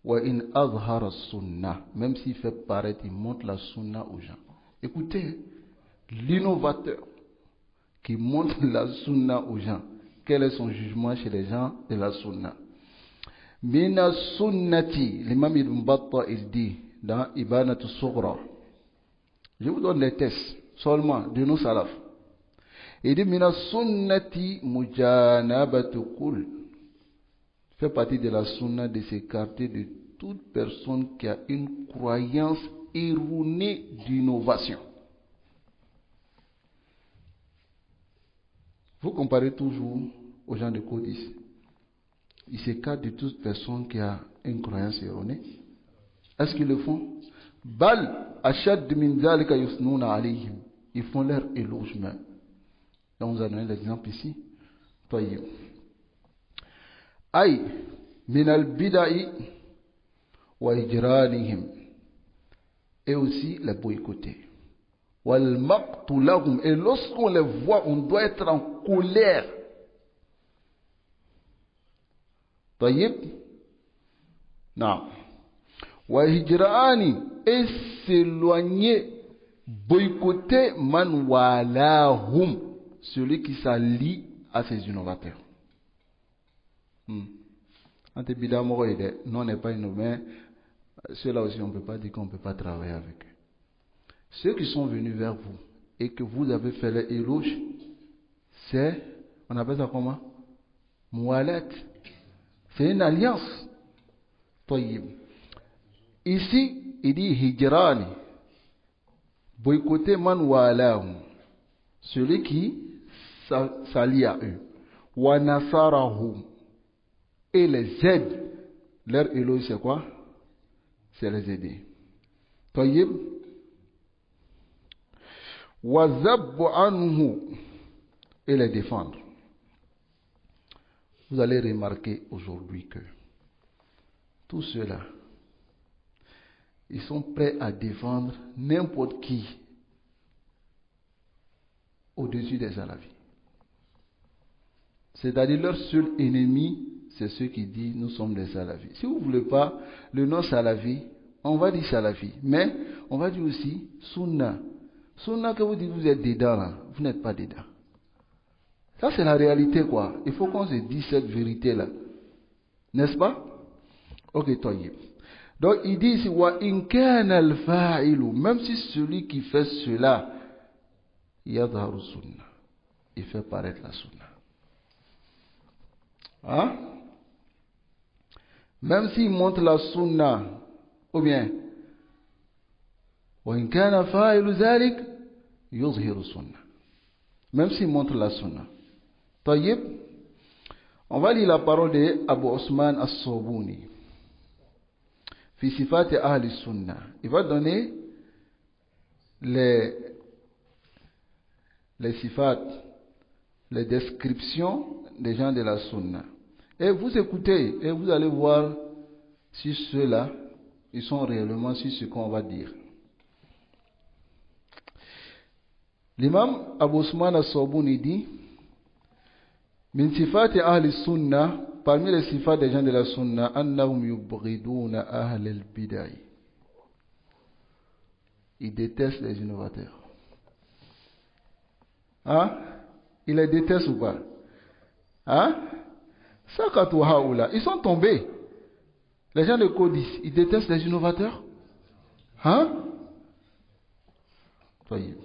wa in azhara sunnah, même s'il fait paraître, il montre la sunna aux gens. Écoutez, l'innovateur qui montre la sunna aux gens, quel est son jugement chez les gens de la sunna? Mina sunnati, l'imam Ibn Battah il dit dans Ibanatu Sughra, je vous donne les tests seulement de nos salafs. Il dit mina sunnati mujanabatu kul. Fait partie de la sunna de s'écarter de toute personne qui a une croyance erronée d'innovation. Vous comparez toujours aux gens de Codis. Ils s'écartent de toute personne qui a une croyance erronée. Est-ce qu'ils le font? Bal ashad min zalika yusnuna alayhim. Ils font leur éloge même. Donc on vous a donné l'exemple ici. Tayyib. Aïe, min al-bida'i wa hijranihim. Et aussi les boycotter. Wal maqtu lahum. Et lorsqu'on les voit, on doit être en colère. Tayyib. Non. Wa hijrani. Et s'éloigner, boycotter man walahum. Celui qui s'allie à ces innovateurs. Non, on n'est pas innové. Ceux-là aussi, on ne peut pas dire qu'on ne peut pas travailler avec eux. Ceux qui sont venus vers vous et que vous avez fait les éloges, c'est, on appelle ça comment? Moualet. C'est une alliance. Tayyib. Ici, il dit hijrani. Boycotter man walahum. Celui qui s'allie à eux. Wa nasarahum. Et les aide. Leur éloge, c'est quoi? C'est les aider. Tayyib. Wa zabbu anhu. Et les défendre. Vous allez remarquer aujourd'hui que tous ceux-là, ils sont prêts à défendre n'importe qui au-dessus des salafis. C'est-à-dire leur seul ennemi, c'est ceux qui disent nous sommes des salafis. Si vous ne voulez pas le nom salafi, on va dire salafi. Mais on va dire aussi sunna. Sunna que vous dites vous êtes dedans là, vous n'êtes pas dedans. Ça c'est la réalité quoi. Il faut qu'on se dise cette vérité là. N'est-ce pas? Ok, tayyib. Donc il dit ici, wa in kana al-fa'ilu, même si celui qui fait cela, yadharu sunna, il fait paraître la sunna. Hein? Même s'il montre la sunna, ou bien, wa in kana fa'ilu zalik, yuzhiru sunna. Même s'il montre la sunna. Tayyib, on va lire la parole de Abu Osman As-Sobuni. Fi sifati ahli sunna. Il va donner les sifat, les descriptions des gens de la sunna. Et vous écoutez et vous allez voir si ceux-là, ils sont réellement sur ce qu'on va dire. L'imam Abu Osman As-Sobuni dit, min sifati ahli sunna, parmi les sifats des gens de la sunna, annahum yubghiduna ahl al-bid'ah. Ils détestent les innovateurs. Hein? Ils les détestent ou pas? Hein? Sakatu haoula. Ils sont tombés. Les gens de Codis, ils détestent les innovateurs? Hein? Soyez.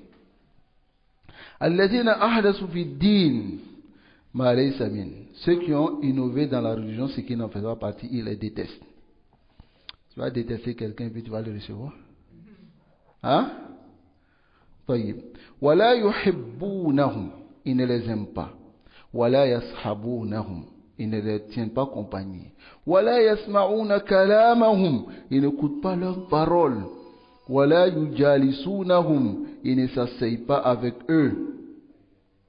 Alladhina ahdathu fi din ma laysa min. Ceux qui ont innové dans la religion, ce qui n'en fait pas partie, ils les détestent. Tu vas détester quelqu'un et puis tu vas le recevoir. Hein? Tayyib. Wala yuhibbunahum. Ils ne les aiment pas. Wala yashabunahum. Ils ne les tiennent pas compagnie. Wala yasma'una kalamahum. Ils n'écoutent pas leurs paroles. Wala yujalisunahum. Ils ne s'asseyent pas avec eux.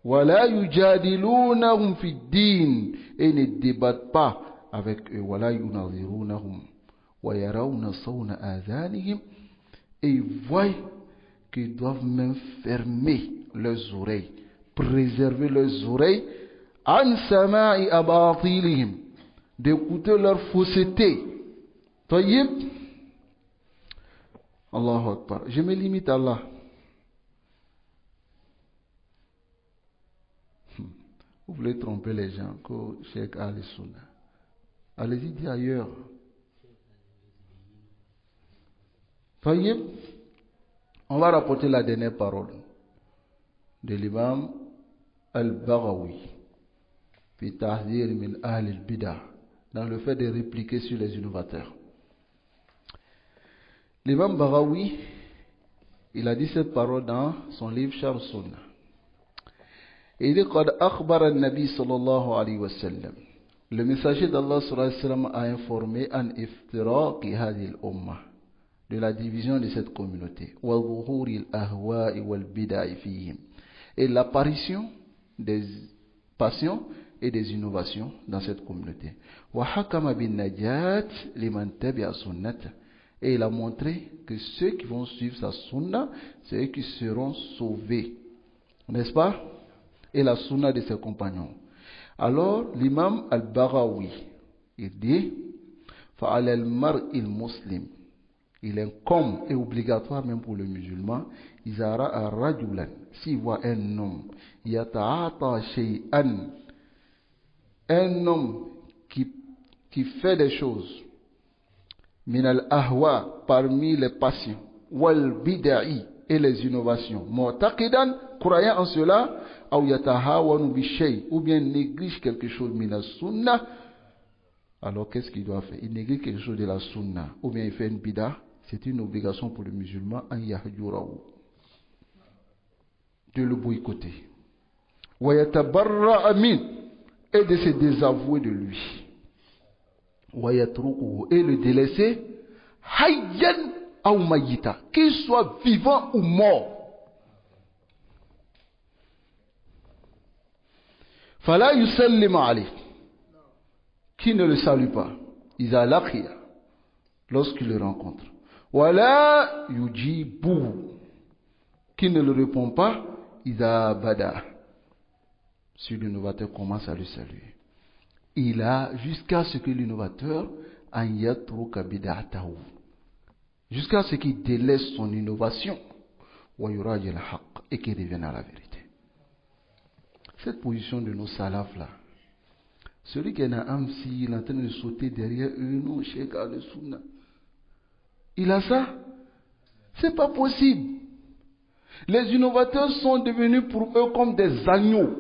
Wala yujadilunahum fi din. Et ne débattent pas avec eux. Wala yunazirunahum. Wa yarawna sawna adhanihim. Et ils voient qu'ils doivent même fermer leurs oreilles, préserver leurs oreilles, an sama'i abatilihim, d'écouter leur fausseté. Tayyib. Allahu Akbar. Je me limite à Allah. Vous voulez tromper les gens, que Cheikh Ali Sunna. Allez-y, dis ailleurs. Tayyib. On va rapporter la dernière parole de l'imam al-Baghawi, fi tahzir min ahl al-bid'ah, dans le fait de répliquer sur les innovateurs. L'imam Baghawi, il a dit cette parole dans son livre Sharh Sunnah. Il dit قد أخبر النبي صلى الله عليه وسلم, le messager d'Allah صلى الله عليه وسلم a informé an iftiraqi hadhihi al-ummah, de la division de cette communauté, wa dhuhuri al-ahwa'i wal bid'ah fihim, et l'apparition des passions et des innovations dans cette communauté. Wa hakama bin najat liman tabi'a sunnata, et il a montré que ceux qui vont suivre sa sunna, c'est eux qui seront sauvés, n'est-ce pas? Et la sunna de ses compagnons. Alors l'imam al-Baghawi, il dit فَعَلَى الْمَرْءِ الْمُسْلِمِ, il incombe et obligatoire même pour le musulman, إِذَا رَأَى رَجُلًا, s'il voit un homme, يَتَعَاطَى شَيْئًا, un homme qui fait des choses, min al-ahwa, parmi les passions, wal bid'i, et les innovations, mu'taqidan, croyant en cela, ou yatahawanu bi shay, ou bien néglige quelque chose min as-sunnah, alors qu'est-ce qu'il doit faire? Il néglige quelque chose de la sunna, ou bien il fait une bid'a. C'est une obligation pour le musulman an yahjurahu, de le boycotter, wa yatabarra'a min, et de se désavouer de lui, wa yatrukuhu, et le délaisser, hayyan aw mayyita, qu'il soit vivant ou mort. Fala yusallim alayh, qui ne le salue pas, iza laqiya, lorsqu'il le rencontre, wala yujibuhu, qui ne le répond pas, iza bada, si l'innovateur commence à le saluer. Il a jusqu'à ce que l'innovateur an yatruka bid'atahu, jusqu'à ce qu'il délaisse son innovation, wa yuraji al-haq, et qu'il revienne à la vérité. Cette position de nos salafs là, celui qui est dans Amsi, il est en train de sauter derrière eux, non, Cheikh al-Sunna, il a ça? C'est pas possible. Les innovateurs sont devenus pour eux comme des agneaux.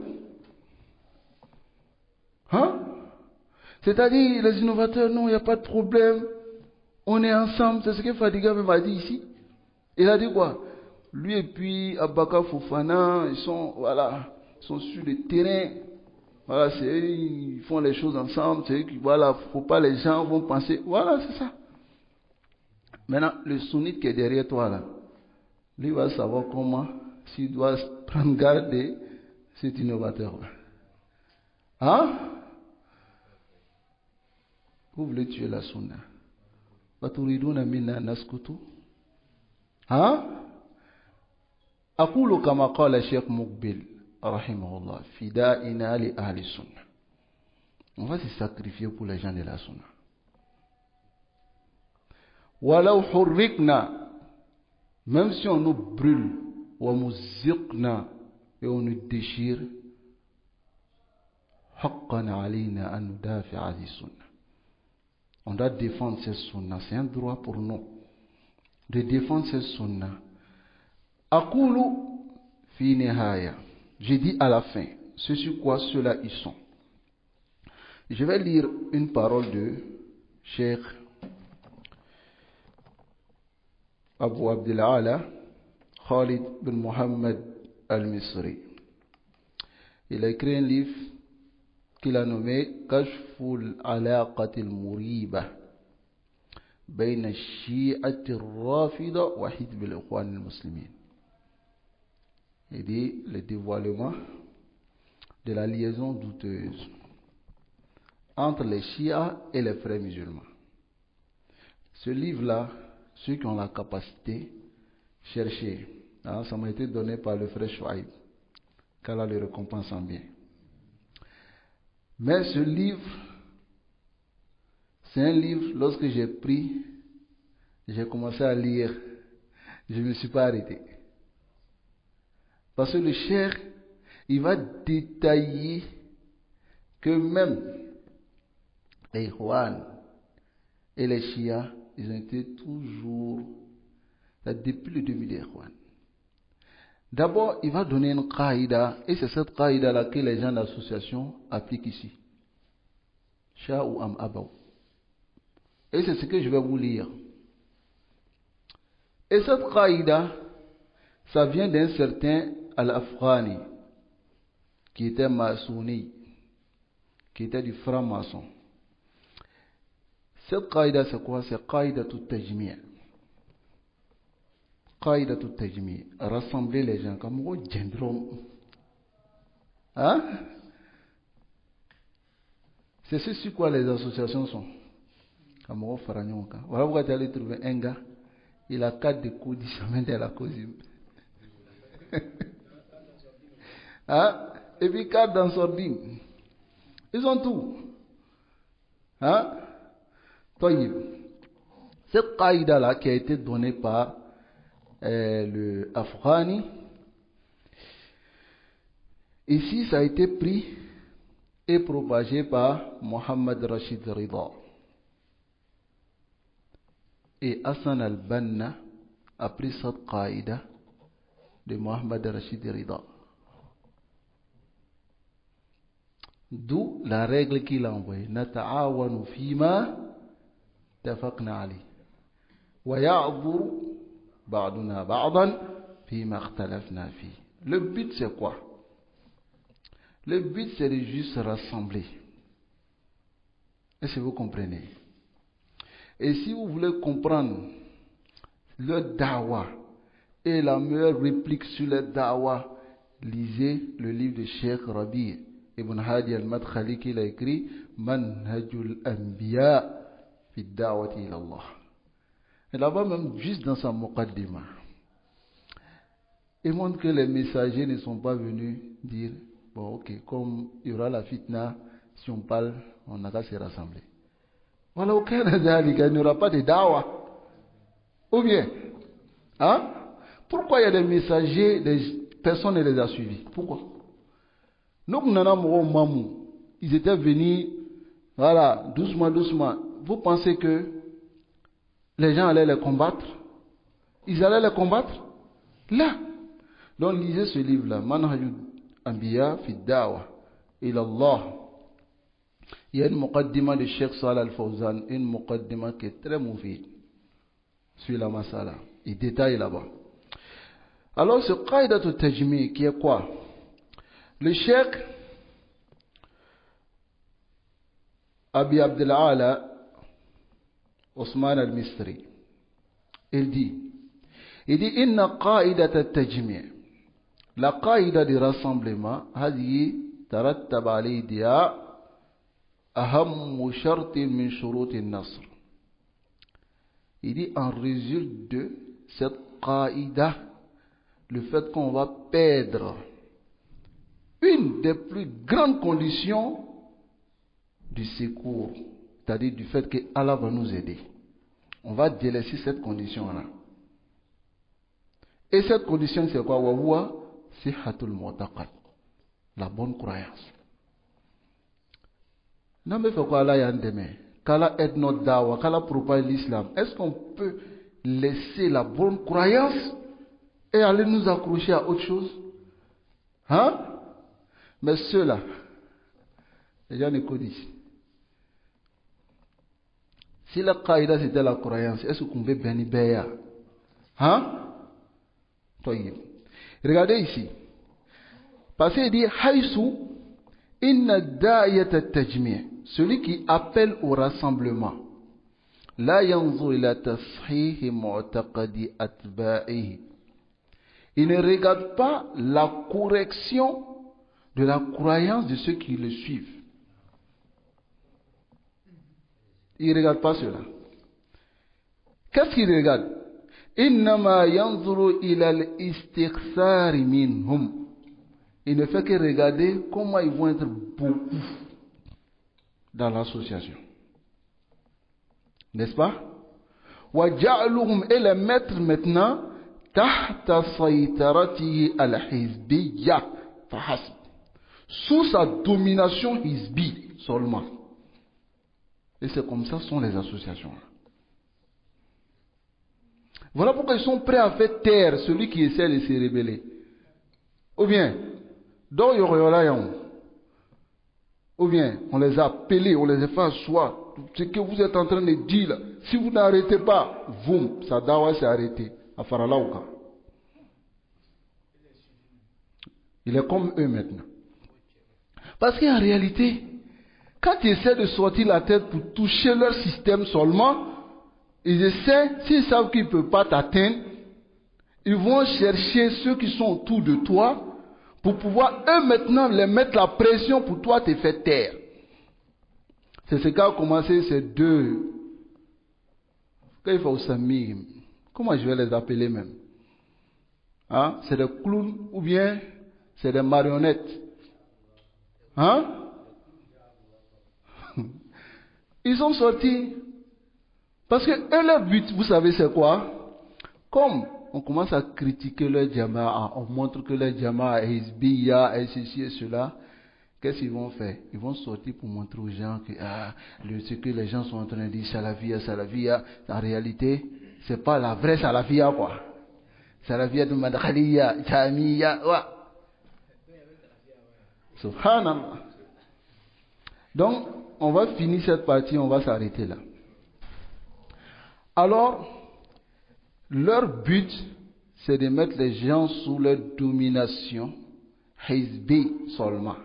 Hein? C'est-à-dire, les innovateurs, non, il n'y a pas de problème. On est ensemble. C'est ce que Fadiga m'a dit ici. Il a dit quoi? Lui et puis Abaka Fofana, ils sont, voilà, ils sont sur le terrain. Voilà, c'est eux, ils font les choses ensemble. C'est eux qui, voilà, faut pas les gens vont penser. Voilà, c'est ça. Maintenant, le sunnite qui est derrière toi là, lui va savoir comment, s'il doit prendre garde de cet innovateur là. Hein? Vous voulez tuer la sunna? وَتُرِيدُونَ مِنَّا نَسْكُتُ. Hein? أقول كما قال الشيخ مقبل رحمه الله فدائنا لأهل السنة. On va se sacrifier pour les gens de la sunna. وَلَوْ حُرِّقْنَا, même si on nous brûle, وَمُزِّقْنَا, et on nous déchire, حَقًّا عَلَيْنَا أَن نُدَافِعَ عَنِ السُنَّةِ. On doit défendre ces sunna. C'est un droit pour nous de défendre ces sunna. Aqulu fi nihaya. J'ai dit à la fin, ce sur quoi ceux-là ils sont. Je vais lire une parole de Cheikh Abu Abdullah Khalid bin Muhammad al-Misri. Il a écrit un livre qu'il a nommé Kashful Alaqatil Muriba Bayna Shi'ati Rafida wa Hizb al-Ikhwan al-Muslimin. Il dit le dévoilement de la liaison douteuse entre les Shia et les frères musulmans. Ce livre-là, ceux qui ont la capacité, cherchez. Hein, ça m'a été donné par le frère Chouaib, qu'Allah le récompense en bien. Mais ce livre, c'est un livre, lorsque j'ai commencé à lire, je ne me suis pas arrêté. Parce que le cheikh, il va détailler que même les Ikhwan et les Shia, ils ont été toujours, depuis le début des Ikhwan. D'abord, il va donner une qaïda, et c'est cette qaïda-là que les gens d'association appliquent ici. Sha ou am abaw. Et c'est ce que je vais vous lire. Et cette qaïda, ça vient d'un certain Al-Afghani, qui était maçonnique, qui était du franc-maçon. Cette qaïda, c'est quoi? C'est qaïda tout tajmi'. Qaïda tout tajmi'. Rassembler les gens comme au gendrom. Hein? C'est ce sur quoi les associations sont. Comme au Faranyonka. Voilà pourquoi tu allais trouver un gars, il a 4 de coups, 10 semaines de la cause. Hein? Et puis 4 dans sordine. Ils ont tout. Hein? Cette qaïda-là qui a été donnée par le Afghani, ici ça a été pris et propagé par Mohammed Rashid Rida. Et Hassan al-Banna a pris cette qaïda de Mohammed Rashid Rida. D'où la règle qu'il a envoyée. Nata'awanu fima tafaqna alayh. Wa ya'dhuru ba'duna ba'dan fima ikhtalafna fi. Le but c'est quoi? Le but c'est de juste se rassembler. Est-ce que vous comprenez? Et si vous voulez comprendre le dawa et la meilleure réplique sur le dawa, lisez le livre de Cheikh Rabi' Ibn Hadi al-Madkhali qu'il a écrit Manhajul Anbiya fi da'wati ila Allah. Et là-bas même, juste dans sa muqaddima, il montre que les messagers ne sont pas venus dire bon ok, comme il y aura la fitna, si on parle, on n'a qu'à se rassembler. Voilà, aucun il n'y aura pas de da'wa. Ou bien, hein? Pourquoi il y a des messagers, personne ne les a suivis? Pourquoi? Ils étaient venus, voilà, doucement, doucement. Vous pensez que les gens allaient les combattre? Ils allaient les combattre? Là. Donc lisez ce livre-là, Manhajul Anbiya fi Da'wa ila Allah. Il y a une muqaddima de Cheikh Salih Al-Fawzan, une muqaddima qui est très mouvide sur la masala. Il détaille là-bas. Alors ce qaïda tout tajmi qui est quoi? Le Cheikh Abi Abdelala Osman al-Misri, il dit inna qaïda tajmi, la qaïda du rassemblement, hadi tarattab alayha aham shart min shurut an-nasr. Il dit en résulte de cette qaïda le fait qu'on va perdre une des plus grandes conditions du secours, c'est-à-dire du fait que Allah va nous aider. On va délaisser cette condition-là. Et cette condition, c'est quoi? Wawwa sihhatul mu'taqad, la bonne croyance. Non mais faut quoi Allah y a demain? Qu'Allah aide notre dawa, qu'Allah propage l'islam. Est-ce qu'on peut laisser la bonne croyance et aller nous accrocher à autre chose? Hein? Mais ceux-là, les gens écoutent ici. Si la qaïda c'était la croyance, est-ce qu'on peut bénir Béa? Hein? Regardez ici. Parce qu'il dit Haïsou, inna da'iyat tajmi', celui qui appelle au rassemblement. La yanzu ila tashihi mu'taqadi atba'ihi. Il ne regarde pas la correction de la croyance de ceux qui le suivent. Il ne regarde pas cela. Qu'est-ce qu'il regarde? Innama yanzuru ila al-istighsari minhum. Il ne fait que regarder comment ils vont être beaucoup dans l'association. N'est-ce pas? Wa ja'aluhum, et les mettre maintenant tahta saytaratihi al-hizbiyya fahasb, sous sa domination hizbi seulement. Et c'est comme ça sont les associations. Voilà pourquoi ils sont prêts à faire taire celui qui essaie de se rébeller. Ou bien, dans Yoroyolayan, ou bien, on les a appelés, on les a fait asseoir. Ce que vous êtes en train de dire, là, si vous n'arrêtez pas, vous, ça dawa s'est arrêté. À Faralaouka. Il est comme eux maintenant. Parce qu'en réalité, quand ils essaient de sortir la tête pour toucher leur système seulement, ils essaient, s'ils savent qu'ils ne peuvent pas t'atteindre, ils vont chercher ceux qui sont autour de toi pour pouvoir, eux maintenant, les mettre la pression pour toi te faire taire. C'est ce qu'a commencé ces deux. Quand il faut s'amuser, comment je vais les appeler même? Hein? C'est des clowns ou bien c'est des marionnettes? Hein? Ils sont sortis. Parce que eux, leur but, vous savez c'est quoi? Comme on commence à critiquer leur diamant, on montre que leur diamant est Hizbiya, et ceci et cela, qu'est-ce qu'ils vont faire? Ils vont sortir pour montrer aux gens que ce que les gens sont en train de dire, Salafia, en réalité, c'est pas la vraie Salafia, quoi. Salafia de Madkhaliya, Jamiya, ouais. Subhanallah. Donc, on va finir cette partie, on va s'arrêter là. Alors, leur but, c'est de mettre les gens sous leur domination, Hizbi seulement.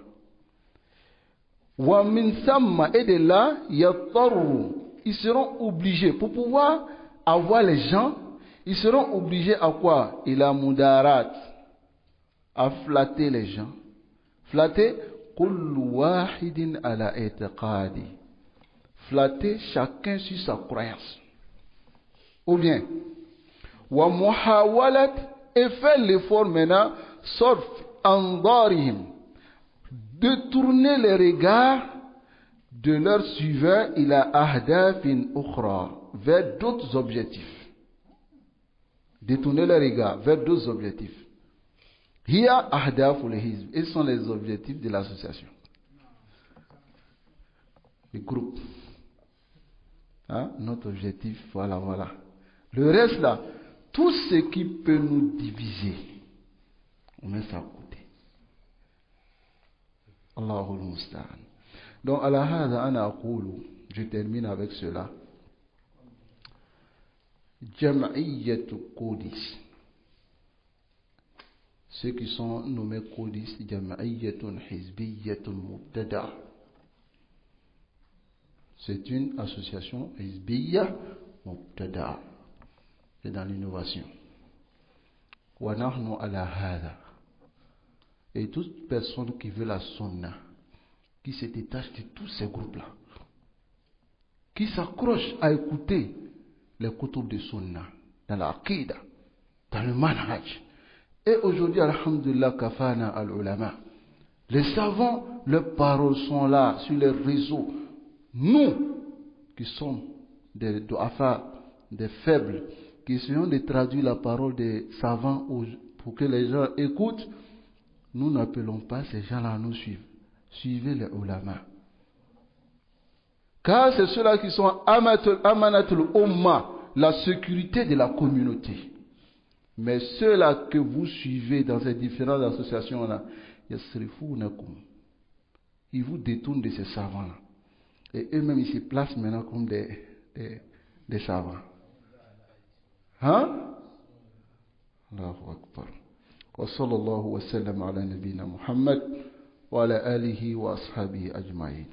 Wa min samma, et de là, yatarru, ils seront obligés, pour pouvoir avoir les gens, ils seront obligés à quoi? Ila mudarat, à flatter les gens. Flatter, kullu wahidin ala itiqadi. Flatter chacun sur sa croyance. Ou bien, wa muhawalat, et faire l'effort maintenant, sauf andarihim, de tourner les regards de leurs suiveurs ila ahdafin ukhra, vers d'autres objectifs. Détourner les regards vers d'autres objectifs. Hiya ahdaful hizb, et sont les objectifs de l'association. Le groupe. Hein? Notre objectif, voilà. Le reste là, tout ce qui peut nous diviser, on met ça à côté. Allahul Musta'an. Donc, ala hada ana aqulu, je termine avec cela. Jam'iyyatu Qudis. Ceux qui sont nommés Qudis, Jam'iyyatun Hizbiyyatun Mubtada. C'est une association Hizbiyya Mubtada. C'est dans l'innovation. Wa nahnu ala hada. Et toute personne qui veut la sunna, qui se détache de tous ces groupes-là, qui s'accroche à écouter les kutub de sunna, dans l'aqida, dans le manhaj. Et aujourd'hui, alhamdulillah, kafana al-ulama. Les savants, leurs paroles sont là, sur les réseaux. Nous, qui sommes des du'afa, des faibles, qui essayons de traduire la parole des savants pour que les gens écoutent, nous n'appelons pas ces gens-là à nous suivre. Suivez les ulama. Car c'est ceux-là qui sont amanatul umma, la sécurité de la communauté. Mais ceux-là que vous suivez dans ces différentes associations-là, ils vous détournent de ces savants-là. Et eux-mêmes, ils se placent maintenant comme des savants. Hein? Allahu Akbar. Wa sallallahu wa sallam ala nabina Muhammad wa ala alihi wa ashabihi ajma'in.